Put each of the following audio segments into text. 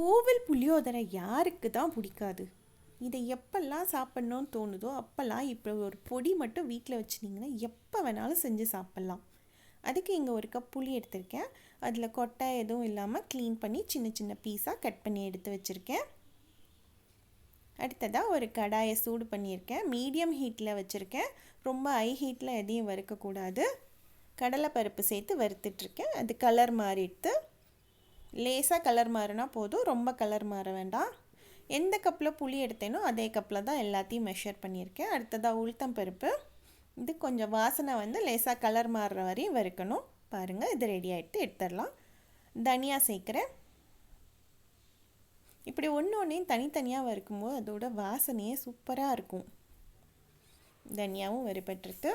கோவில் புளியோதரை யாருக்கு தான் பிடிக்காது? இதை எப்பெல்லாம் சாப்பிட்ணுன்னு தோணுதோ அப்போல்லாம் இப்போ ஒரு பொடி மட்டும் வீட்டில் வச்சுட்டிங்கன்னா எப்போ வேணாலும் செஞ்சு சாப்பிட்லாம். அதுக்கு இங்கே ஒரு கப் புளி எடுத்திருக்கேன். அதில் கொட்டை எதுவும் இல்லாமல் க்ளீன் பண்ணி சின்ன சின்ன பீஸாக கட் பண்ணி எடுத்து வச்சுருக்கேன். அடுத்ததாக ஒரு கடாயை சூடு பண்ணியிருக்கேன். மீடியம் ஹீட்டில் வச்சுருக்கேன். ரொம்ப ஹை ஹீட்டில் எதையும் வறுக்கக்கூடாது. கடலைப்பருப்பு சேர்த்து வறுத்துட்ருக்கேன். அது கலர் மாறிடுத்து. லேசாக கலர் மாறினா போதும், ரொம்ப கலர் மாற வேண்டாம். எந்த கப்பில் புளி எடுத்தேனோ அதே கப்பில் தான் எல்லாத்தையும் மெஷர் பண்ணியிருக்கேன். அடுத்ததாக உளுத்தம் பருப்பு. இது கொஞ்சம் வாசனை லேசாக கலர் மாறுற வரையும் வறுக்கணும். பாருங்கள், இது ரெடி ஆகிட்டு எடுத்துடலாம். தனியா சேர்க்குறேன். இப்படி ஒன்று ஒன்றையும் தனித்தனியாக வறுக்கும்போது அதோட வாசனையே சூப்பராக இருக்கும். தனியாவும் வறுபட்டுருக்கு.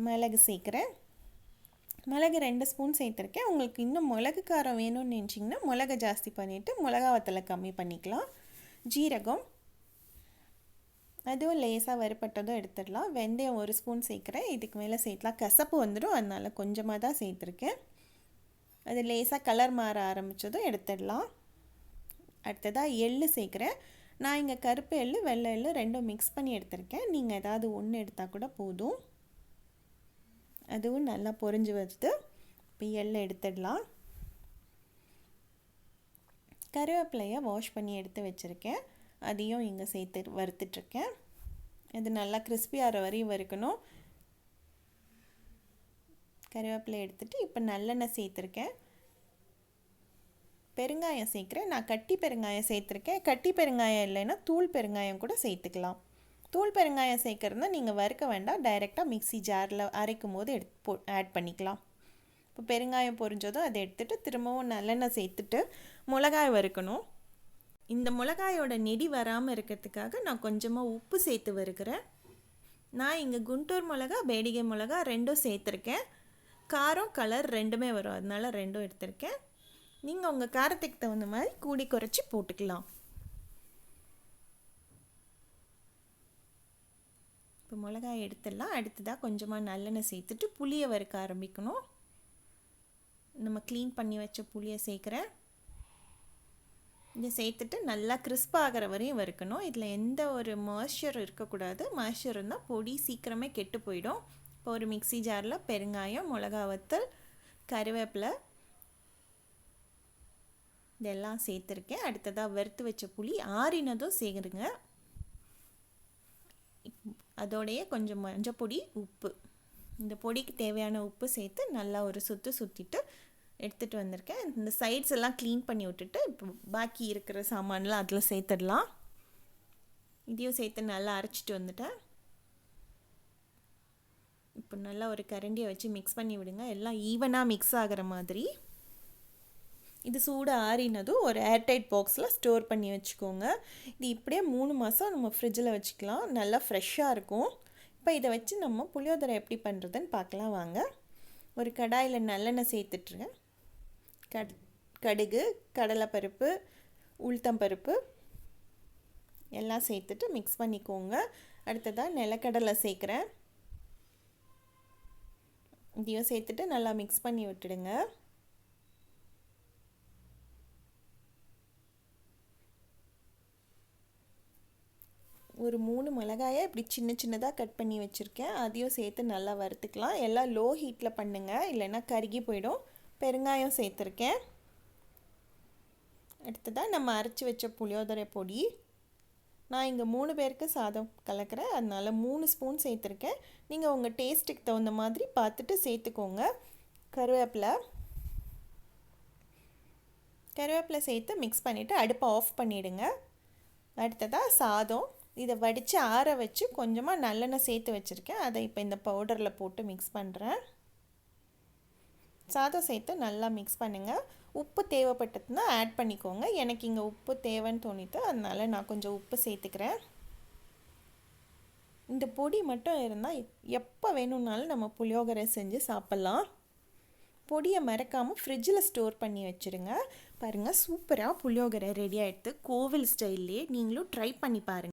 மிளகு சேர்க்குறேன். மிளகு 2 ஸ்பூன் சேர்த்துருக்கேன். உங்களுக்கு இன்னும் மிளகு காரம் வேணும்னு நினச்சிங்கன்னா மிளகை ஜாஸ்தி பண்ணிவிட்டு மிளகா வத்தலை கம்மி பண்ணிக்கலாம். ஜீரகம், அதுவும் லேசாக வறுபட்டதும் எடுத்துடலாம். வெந்தயம் 1 ஸ்பூன் சேர்க்குறேன். இதுக்கு மேலே சேர்க்கலாம், கசப்பு வந்துடும், அதனால் கொஞ்சமாக தான் சேர்த்துருக்கேன். அது லேசாக கலர் மாற ஆரம்பித்ததும் எடுத்துடலாம். அடுத்ததாக எள்ளு சேர்க்குறேன். நான் இங்கே கருப்பு எள்ளு வெள்ளை எள்ளு ரெண்டும் மிக்ஸ் பண்ணி எடுத்திருக்கேன். நீங்கள் ஏதாவது ஒன்று எடுத்தால் கூட போதும். அதுவும் நல்லா பொரிஞ்சு வருது. இப்போ எள்ளை எடுத்துடலாம். கருவேப்பிலையை வாஷ் பண்ணி எடுத்து வச்சுருக்கேன். அதையும் இங்கே சேர்த்து வறுத்துட்ருக்கேன். இது நல்லா கிறிஸ்பி ஆகிற வரையும் வறுக்கணும். கருவேப்பிலை எடுத்துகிட்டு இப்போ நல்லெண்ணெய் சேர்த்துருக்கேன். பெருங்காயம் சேர்க்குறேன். நான் கட்டி பெருங்காயம் சேர்த்துருக்கேன். கட்டி பெருங்காயம் இல்லைன்னா தூள் பெருங்காயம் கூட சேர்த்துக்கலாம். தூள் பெருங்காயம் சேர்க்குறதுனா நீங்கள் வறுக்க வேண்டாம், டைரெக்டாக மிக்ஸி ஜாரில் அரைக்கும் போது ஆட் பண்ணிக்கலாம். இப்போ பெருங்காயம் பொரிஞ்சதும் அதை எடுத்துகிட்டு திரும்பவும் நல்லெண்ணெய் சேர்த்துட்டு மிளகாய் வறுக்கணும். இந்த மிளகாயோட நெடி வராமல் இருக்கிறதுக்காக நான் கொஞ்சமாக உப்பு சேர்த்து வறுக்கிறேன். நான் இங்கே குண்டூர் மிளகா பேடிகை மிளகா ரெண்டும் சேர்த்துருக்கேன். காரம் கலர் ரெண்டுமே வரும், அதனால ரெண்டும் எடுத்திருக்கேன். நீங்கள் உங்கள் காரத்துக்கு தகுந்த மாதிரி கூடி குறைச்சி போட்டுக்கலாம். இப்போ மிளகாய் எடுத்துடலாம். அடுத்ததாக கொஞ்சமாக நல்லெண்ணெய் சேர்த்துட்டு புளியை வறுக்க ஆரம்பிக்கணும். நம்ம க்ளீன் பண்ணி வச்ச புளியை சேர்க்குறேன். இதை சேர்த்துட்டு நல்லா கிறிஸ்பாகிற வரையும் வறுக்கணும். இதில் எந்த ஒரு மாய்ஸ்சர் இருக்கக்கூடாது. மாய்ஸ்சர் இருந்தால் பொடி சீக்கிரமே கெட்டு போயிடும். இப்போ ஒரு மிக்ஸி ஜாரில் பெருங்காயம், மிளகா வத்தல், கருவேப்பிலை இதெல்லாம் சேர்த்துருக்கேன். அடுத்ததாக வறுத்து வச்ச புளி ஆறினதும் சேர்க்குறேங்க. அதோடைய கொஞ்சம் மஞ்சள் பொடி, உப்பு, இந்த பொடிக்கு தேவையான உப்பு சேர்த்து நல்லா ஒரு சுற்றிட்டு எடுத்துகிட்டு வந்திருக்கேன். இந்த சைட்ஸ் எல்லாம் க்ளீன் பண்ணி விட்டுட்டு இப்போ பாக்கி இருக்கிற சாமான்லாம் அதில் சேர்த்துடலாம். இதையும் சேர்த்து நல்லா அரைச்சிட்டு வந்துட்டேன். இப்போ நல்லா ஒரு கரண்டியை வச்சு மிக்ஸ் பண்ணி விடுங்க, எல்லாம் ஈவனாக மிக்ஸ் ஆகிற மாதிரி. இது சூடு ஆறினதும் ஒரு ஏர்டைட் பாக்ஸில் ஸ்டோர் பண்ணி வச்சுக்கோங்க. இது இப்படியே 3 மாதம் நம்ம ஃப்ரிட்ஜில் வச்சுக்கலாம், நல்லா ஃப்ரெஷ்ஷாக இருக்கும். இப்போ இதை வச்சு நம்ம புளியோதரை எப்படி பண்ணுறதுன்னு பார்க்கலாம் வாங்க. ஒரு கடாயில் நல்லெண்ணெய் சேர்த்துட்ருங்க. கடுகு, கடலைப்பருப்பு, உளுத்தம்பருப்பு எல்லாம் சேர்த்துட்டு மிக்ஸ் பண்ணிக்கோங்க. அடுத்ததாக நிலக்கடலை சேர்க்குறேன். இதையும் சேர்த்துட்டு நல்லா மிக்ஸ் பண்ணி விட்டுடுங்க. ஒரு 3 மிளகாயை இப்படி சின்ன சின்னதாக கட் பண்ணி வச்சுருக்கேன். அதையும் சேர்த்து நல்லா வறுத்துக்கலாம். எல்லாம் லோ ஹீட்டில் பண்ணுங்கள், இல்லைன்னா கருகி போயிடும். பெருங்காயம் சேர்த்துருக்கேன். அடுத்ததாக நம்ம அரைச்சி வச்ச புளியோதரை பொடி. நான் இங்கே 3 பேருக்கு சாதம் கலக்கிறேன், அதனால் 3 ஸ்பூன் சேர்த்துருக்கேன். நீங்கள் உங்கள் டேஸ்ட்டுக்கு தகுந்த மாதிரி பார்த்துட்டு சேர்த்துக்கோங்க. கருவேப்பிலை சேர்த்து மிக்ஸ் பண்ணிவிட்டு அடுப்பை ஆஃப் பண்ணிவிடுங்க. அடுத்ததாக சாதம். இதை வடித்து ஆற வச்சு கொஞ்சமாக நல்லெண்ணெய் சேர்த்து வச்சுருக்கேன். அதை இப்போ இந்த பவுடரில் போட்டு மிக்ஸ் பண்ணுறேன். சாதம் சேர்த்து நல்லா மிக்ஸ் பண்ணுங்கள். உப்பு தேவைப்பட்டதுன்னா ஆட் பண்ணிக்கோங்க. எனக்கு இங்கே உப்பு தேவைன்னு தோணிட்டு அதனால் நான் கொஞ்சம் உப்பு சேர்த்துக்கிறேன். இந்த பொடி மட்டும் இருந்தால் எப்போ வேணும்னாலும் நம்ம புளியோதரை செஞ்சு சாப்பிட்லாம். பொடியை மறக்காமல் ஃப்ரிட்ஜில் ஸ்டோர் பண்ணி வச்சுருங்க. பாருங்கள், சூப்பராக புளியோதரை ரெடி ஆகிடுது. கோவில் ஸ்டைல்லே நீங்களும் ட்ரை பண்ணி பாருங்கள்.